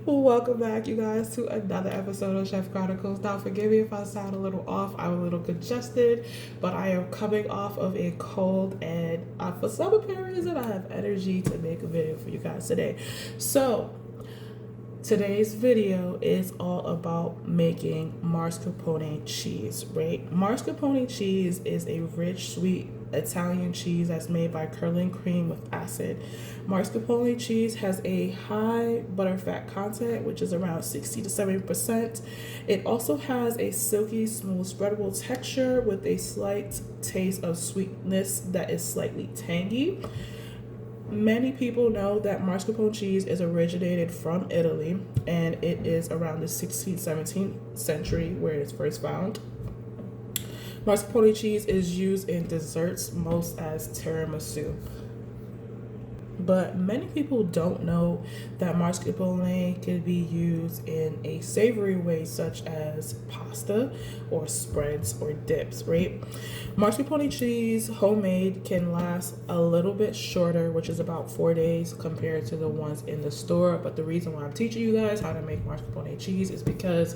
Welcome back, you guys, to another episode of Chef Chronicles. Now, forgive me if I sound a little off. I'm a little congested, but I am coming off of a cold, and for some apparent reason, I have energy to make a video for you guys today. So, today's video is all about making mascarpone cheese, right? Mascarpone cheese is a rich, sweet Italian cheese that's made by curdling cream with acid. Mascarpone cheese has a high butterfat content, which is around 60 to 70%. It also has a silky, smooth, spreadable texture with a slight taste of sweetness that is slightly tangy. Many people know that mascarpone cheese is originated from Italy, and it is around the 16th, 17th century where it's first found. Mascarpone cheese is used in desserts, most as tiramisu. But many people don't know that mascarpone can be used in a savory way, such as pasta or spreads or dips, right? Mascarpone cheese, homemade, can last a little bit shorter, which is about 4 days compared to the ones in the store. But the reason why I'm teaching you guys how to make mascarpone cheese is because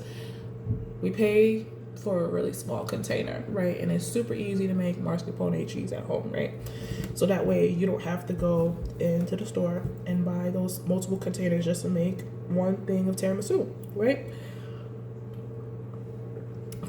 we pay for a really small container, right? And it's super easy to make mascarpone cheese at home, right? So that way you don't have to go into the store and buy those multiple containers just to make one thing of tiramisu, right?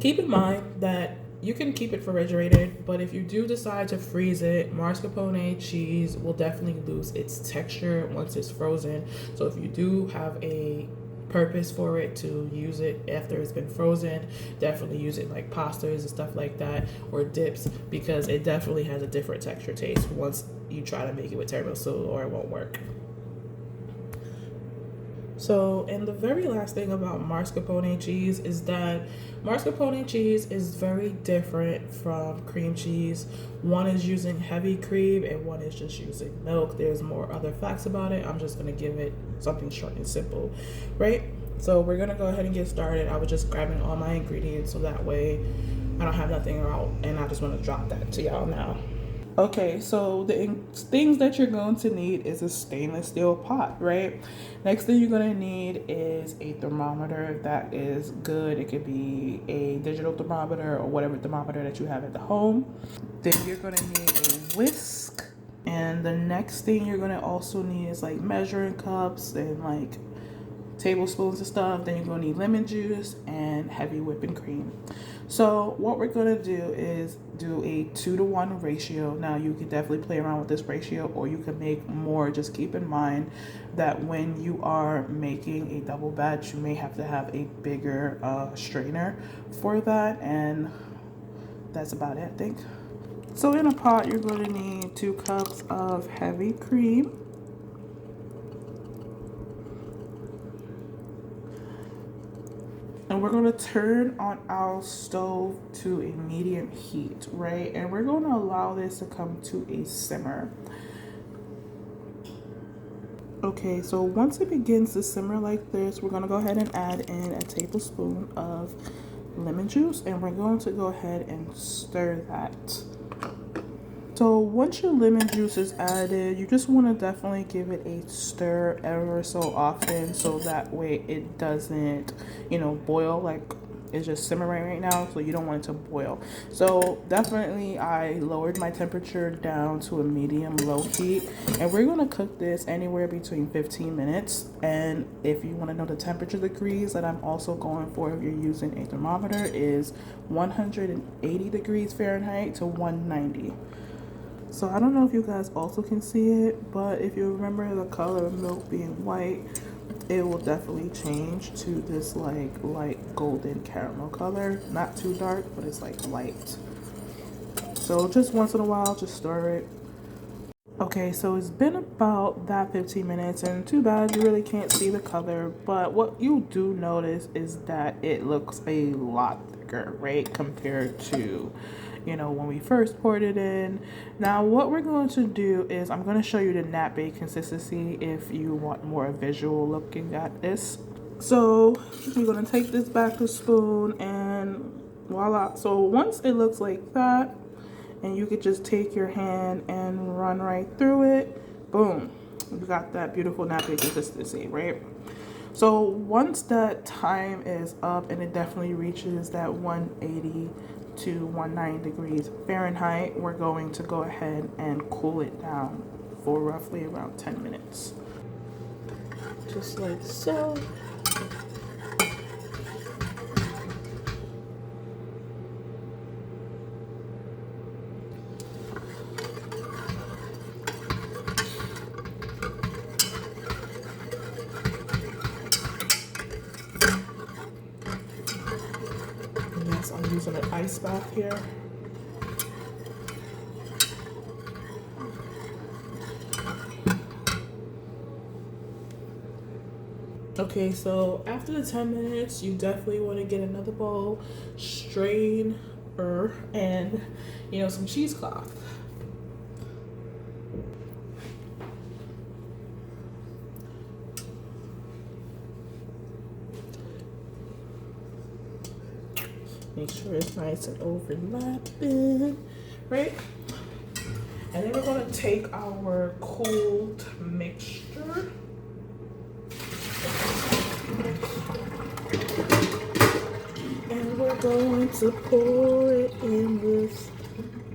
Keep in mind that you can keep it refrigerated, but if you do decide to freeze it, mascarpone cheese will definitely lose its texture once it's frozen. So if you do have a purpose for it to use it after it's been frozen, definitely use it like pastas and stuff like that, or dips, because it definitely has a different texture taste once you try to make it with tiramisu, or it won't work. So, and the very last thing about mascarpone cheese is that mascarpone cheese is very different from cream cheese. One is using heavy cream and one is just using milk. There's more other facts about it. I'm just going to give it something short and simple, right? So we're going to go ahead and get started. I was just grabbing all my ingredients so that way I don't have nothing out, and I just want to drop that to y'all now. Okay, so the things that you're going to need is a stainless steel pot, right? Next thing you're going to need is a thermometer that is good. It could be a digital thermometer or whatever thermometer that you have at the home. Then you're going to need a whisk. And the next thing you're going to also need is like measuring cups and like tablespoons and stuff. Then you're going to need lemon juice and heavy whipping cream. So what we're going to do is do a 2-to-1 ratio. Now you can definitely play around with this ratio, or you can make more. Just keep in mind that when you are making a double batch, you may have to have a bigger strainer for that, and that's about it, I think. So in a pot, you're going to need 2 cups of heavy cream, and we're going to turn on our stove to a medium heat, right? And we're going to allow this to come to a simmer. Okay, so once it begins to simmer like this, we're going to go ahead and add in a tablespoon of lemon juice, and we're going to go ahead and stir that. So once your lemon juice is added, you just want to definitely give it a stir ever so often, so that way it doesn't, boil. Like, it's just simmering right now, so you don't want it to boil. So definitely I lowered my temperature down to a medium low heat, and we're going to cook this anywhere between 15 minutes. And if you want to know the temperature degrees that I'm also going for, if you're using a thermometer, is 180 degrees Fahrenheit to 190. So I don't know if you guys also can see it, but if you remember the color of milk being white, it will definitely change to this like light golden caramel color. Not too dark, but it's like light. So just once in a while, just stir it. Okay, so it's been about that 15 minutes, and too bad you really can't see the color, but what you do notice is that it looks a lot thicker, right, compared to when we first poured it in. Now what we're going to do is I'm going to show you the nappe consistency if you want more visual looking at this. So we're going to take this back to spoon, and voila. So once it looks like that, and you could just take your hand and run right through it, boom, you got that beautiful nappe consistency, right? So once that time is up and it definitely reaches that 180 to 190 degrees Fahrenheit, we're going to go ahead and cool it down for roughly around 10 minutes. Just like so. Yes, I'm using an ice bath here. Okay, so after the 10 minutes, you definitely want to get another bowl, strain and some cheesecloth. Make sure it's nice and overlapping, right? And then we're going to take our cooled mixture. And we're going to pour it in this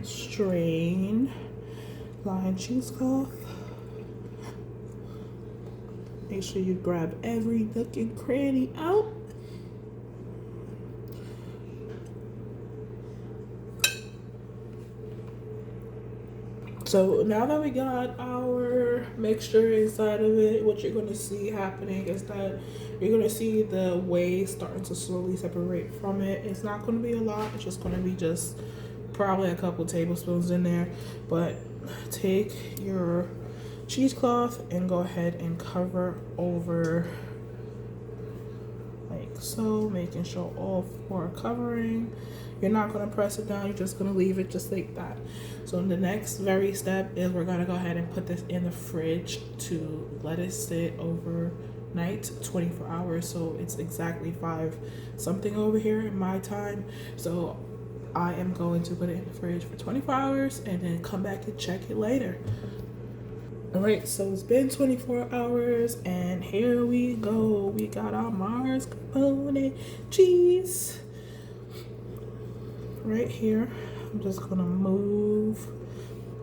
strained lime cheesecloth. Make sure you grab every nook and cranny out. So now that we got our mixture inside of it, what you're going to see happening is that you're going to see the whey starting to slowly separate from it. It's not going to be a lot. It's just going to be just probably a couple tablespoons in there. But take your cheesecloth and go ahead and cover over like so, making sure all four are covering. You're not going to press it down. You're just going to leave it just like that. So the next very step is we're going to go ahead and put this in the fridge to let it sit overnight, 24 hours. So it's exactly 5 something over here in my time. So I am going to put it in the fridge for 24 hours and then come back and check it later. All right, so it's been 24 hours and here we go. We got our mascarpone cheese right here. I'm just gonna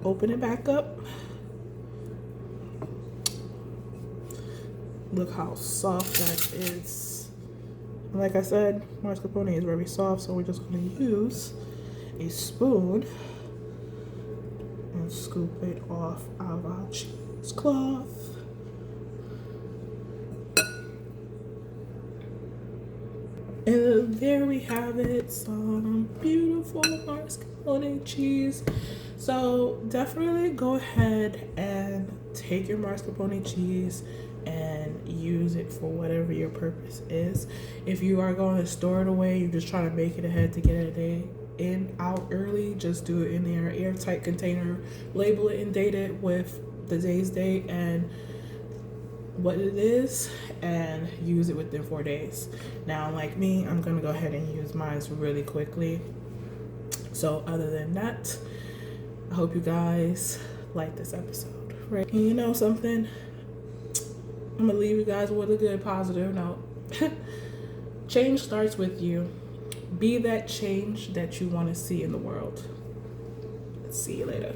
open it back up. Look how soft that is. Like I said, mascarpone is very soft, so we're just gonna use a spoon and scoop it off of our cheesecloth. And there we have it, some beautiful mascarpone cheese. So definitely go ahead and take your mascarpone cheese and use it for whatever your purpose is. If you are going to store it away, you're just trying to make it ahead to get it a day out early, just do it in their airtight container, label it and date it with the day's date and what it is, and use it within 4 days. Now, like me, I'm gonna go ahead and use mine really quickly. So other than that, I hope you guys like this episode, right? And you know something, I'm gonna leave you guys with a good positive note. Change starts with you. Be that change that you want to see in the world. See you later.